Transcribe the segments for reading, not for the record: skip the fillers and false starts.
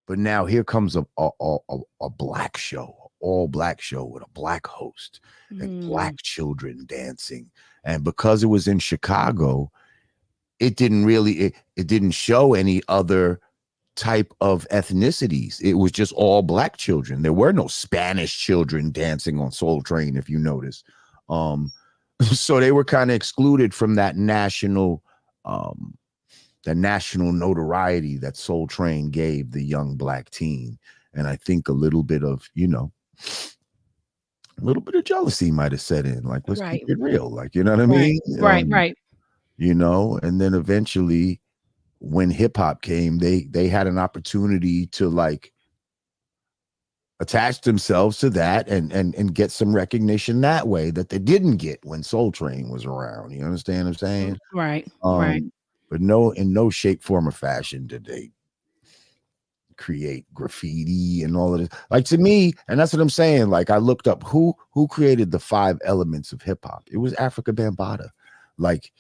But now here comes a black show, all black show with a black host and black children dancing. And because it was in Chicago, it didn't really, it didn't show any other type of ethnicities. It was just all black children. There were no Spanish children dancing on Soul Train, if you notice. So they were kind of excluded from that national notoriety that Soul Train gave the young black teen. And I think a little bit of, a little bit of jealousy might have set in. Like, let's keep it real. Like, you know what I mean? Right. And then eventually when hip hop came, they had an opportunity to like attach themselves to that and get some recognition that way that they didn't get when Soul Train was around. You understand what I'm saying? Right. But no, in no shape, form, or fashion did they create graffiti and all of this. Like, to me, and that's what I'm saying. Like, I looked up who created the 5 elements of hip hop. It was Afrika Bambaataa. Like,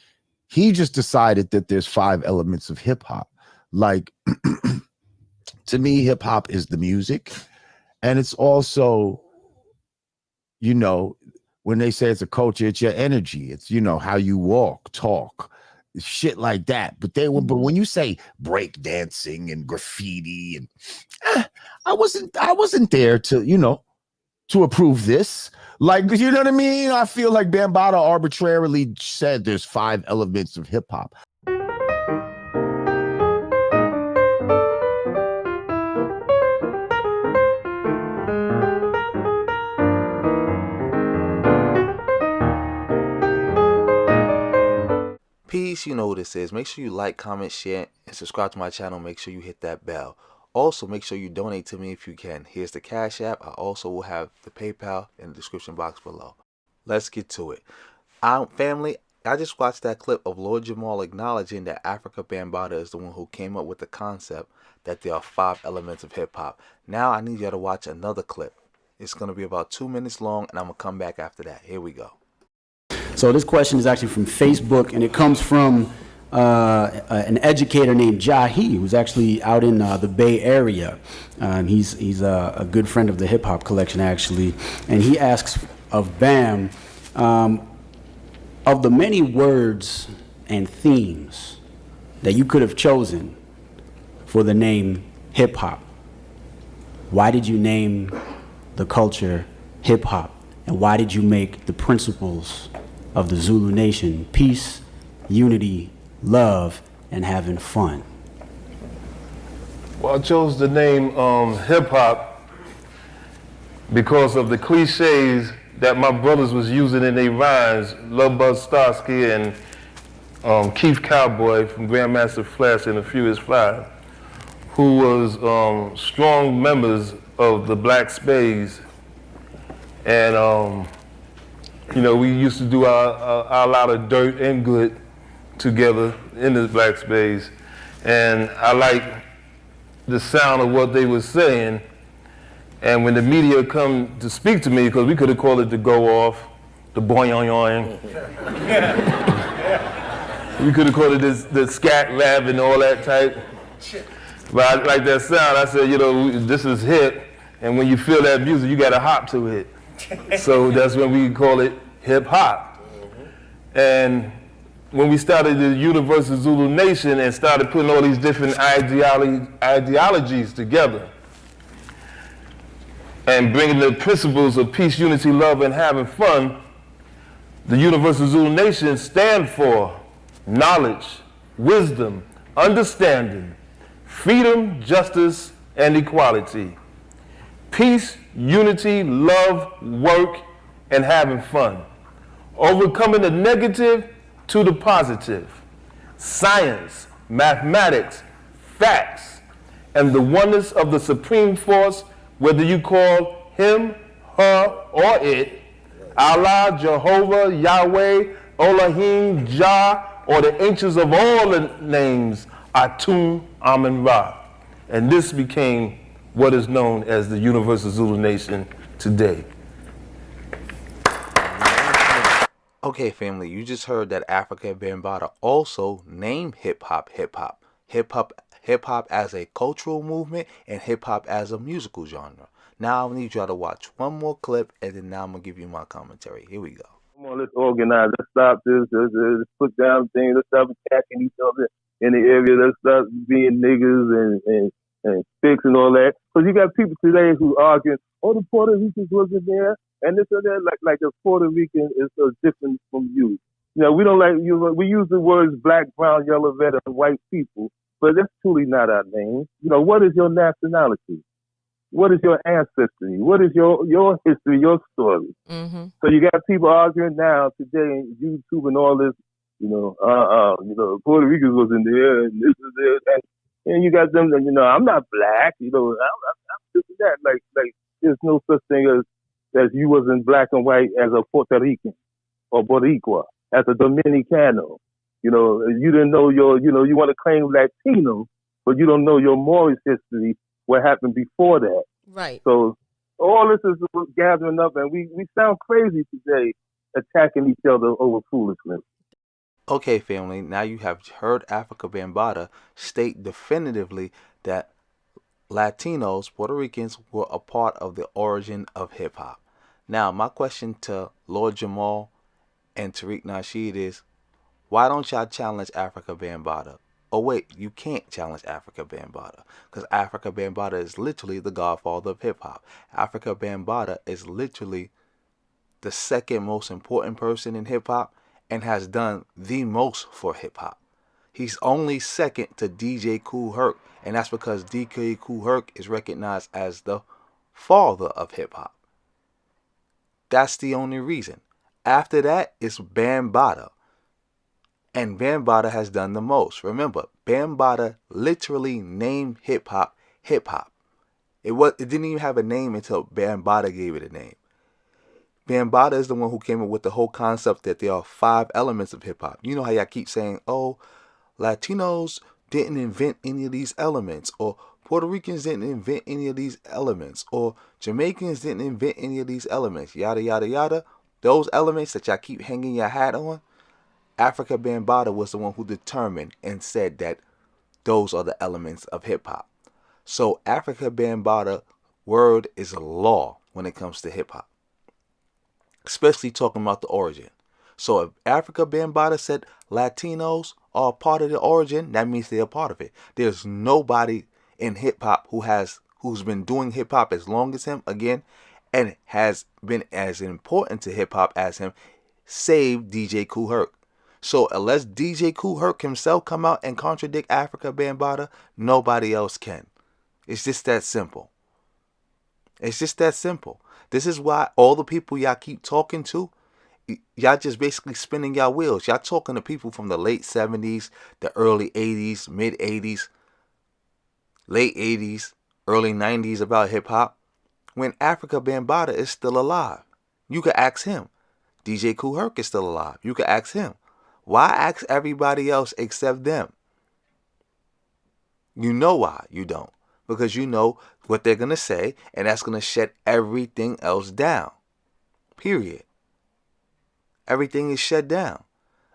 he just decided that there's 5 elements of hip hop. Like, to me, hip hop is the music, and it's also, when they say it's a culture, it's your energy. It's how you walk, talk, shit like that. But when you say break dancing and graffiti, and I wasn't there to approve this. Like, you know what I mean? I feel like Bambaataa arbitrarily said there's 5 elements of hip hop. Peace, you know what this is. Make sure you like, comment, share, and subscribe to my channel. Make sure you hit that bell. Also, make sure you donate to me if you can. Here's the Cash App. I also will have the PayPal in the description box below. Let's get to it. Family, I just watched that clip of Lord Jamar acknowledging that Afrika Bambaataa is the one who came up with the concept that there are 5 elements of hip-hop. Now I need y'all to watch another clip. It's going to be about 2 minutes long, and I'm going to come back after that. Here we go. So this question is actually from Facebook, and it comes from an educator named Jahi, who's actually out in the Bay Area. He's a good friend of the Hip Hop Collection, actually, and he asks of Bam, of the many words and themes that you could have chosen for the name hip hop, why did you name the culture hip hop, and why did you make the principles of the Zulu Nation peace, unity, love, and having fun? Well, I chose the name hip-hop because of the cliches that my brothers was using in their rhymes. Love Buzz Starsky and Keith Cowboy from Grandmaster Flash and the Furious 5, who was strong members of the Black Spades. And we used to do our lot of dirt and good together in the Black Spades. And I like the sound of what they were saying. And when the media come to speak to me, because we could have called it the go off, the boing. We could have called it the scat rap and all that type. But I like that sound. I said, this is hip. And when you feel that music, you got to hop to it. So that's when we call it hip hop. And when we started the Universal Zulu Nation and started putting all these different ideologies together and bringing the principles of peace, unity, love, and having fun, the Universal Zulu Nation stand for knowledge, wisdom, understanding, freedom, justice, and equality. Peace, unity, love, work, and having fun. Overcoming the negative to the positive. Science, mathematics, facts, and the oneness of the supreme force, whether you call him, her, or it, Allah, Jehovah, Yahweh, Elohim, Jah, or the ancients of all the names, Atum, Amun Ra. And this became what is known as the Universal Zulu Nation today. Okay, family, you just heard that Afrika Bambaataa also named hip hop. Hip hop hip hop as a cultural movement and hip hop as a musical genre. Now I need y'all to watch one more clip, and then now I'm gonna give you my commentary. Here we go. Come on, let's organize. Let's stop this. Let's put down things. Let's stop attacking each other in the area. Let's stop being niggas and sticks and all that. Because you got people today who arguing, oh, the Puerto Ricans wasn't there, and this or that. Like a Puerto Rican is so different from you. You know, we don't like you. We use the words black, brown, yellow, red, and white people, but that's truly not our name. You know, what is your nationality? What is your ancestry? What is your history, your story? Mm-hmm. So you got people arguing now today, YouTube and all this, Puerto Ricans was in there and this is it, and you got them that, I'm not black, I'm this and that. Like there's no such thing as you wasn't black and white as a Puerto Rican or Boricua, as a Dominicano. You didn't know you want to claim Latino, but you don't know your Moorish history, what happened before that. Right. So all this is gathering up, and we sound crazy today attacking each other over foolishness. Okay, family, now you have heard Afrika Bambaataa state definitively that Latinos, Puerto Ricans, were a part of the origin of hip-hop. Now, my question to Lord Jamar and Tariq Nasheed is, why don't y'all challenge Afrika Bambaataa? Oh wait, you can't challenge Afrika Bambaataa, because Afrika Bambaataa is literally the godfather of hip-hop. Afrika Bambaataa is literally the second most important person in hip-hop and has done the most for hip-hop. He's only second to DJ Kool Herc, and that's because DJ Kool Herc is recognized as the father of hip-hop. That's the only reason. After that, it's Bambaataa. And Bambaataa has done the most. Remember, Bambaataa literally named hip-hop hip-hop. It didn't even have a name until Bambaataa gave it a name. Bambaataa is the one who came up with the whole concept that there are 5 elements of hip-hop. You know how y'all keep saying, oh, Latinos didn't invent any of these elements, or Puerto Ricans didn't invent any of these elements, or Jamaicans didn't invent any of these elements, yada, yada, yada. Those elements that y'all keep hanging your hat on, Afrika Bambaataa was the one who determined and said that those are the elements of hip-hop. So Afrika Bambaataa word is a law when it comes to hip-hop, especially talking about the origin. So if Afrika Bambaataa said Latinos are part of the origin, that means they're a part of it. There's nobody in hip-hop who's been doing hip-hop as long as him, again, and has been as important to hip-hop as him, save DJ Kool Herc. So unless DJ Kool Herc himself come out and contradict Afrika Bambaataa, nobody else can. It's just that simple. It's just that simple. This is why all the people y'all keep talking to, y'all just basically spinning y'all wheels. Y'all talking to people from the late 70s, the early 80s, mid 80s, late 80s, early 90s about hip hop, when Afrika Bambaataa is still alive. You could ask him. DJ Kool Herc is still alive. You could ask him. Why ask everybody else except them? You know why you don't. Because you know what they're going to say, and that's going to shut everything else down. Period. Everything is shut down.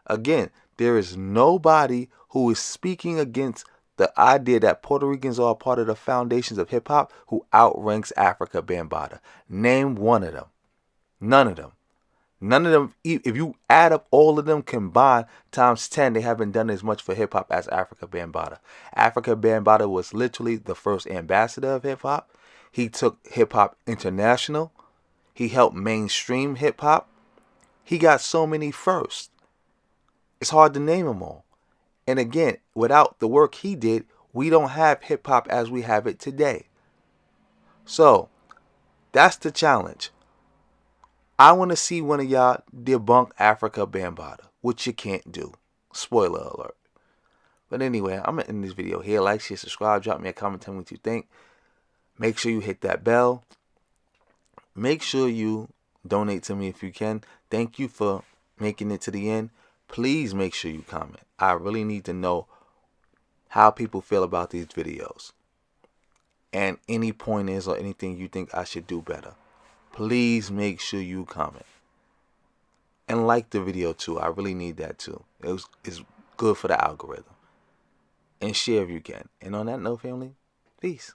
Again, there is nobody who is speaking against the idea that Puerto Ricans are a part of the foundations of hip-hop who outranks Afrika Bambaataa. Name one of them. None of them. None of them, if you add up all of them combined times 10, they haven't done as much for hip-hop as Afrika Bambaataa. Afrika Bambaataa was literally the first ambassador of hip-hop. He took hip-hop international. He helped mainstream hip-hop. He got so many firsts. It's hard to name them all. And again, without the work he did, we don't have hip-hop as we have it today. So, that's the challenge. I want to see one of y'all debunk Afrika Bambaataa, which you can't do. Spoiler alert. But anyway, I'm going to end this video here. Like, share, subscribe, drop me a comment, tell me what you think. Make sure you hit that bell. Make sure you donate to me if you can. Thank you for making it to the end. Please make sure you comment. I really need to know how people feel about these videos. And any pointers or anything you think I should do better. Please make sure you comment. And like the video too. I really need that too. It's good for the algorithm. and share if you can. And on that note, family, peace.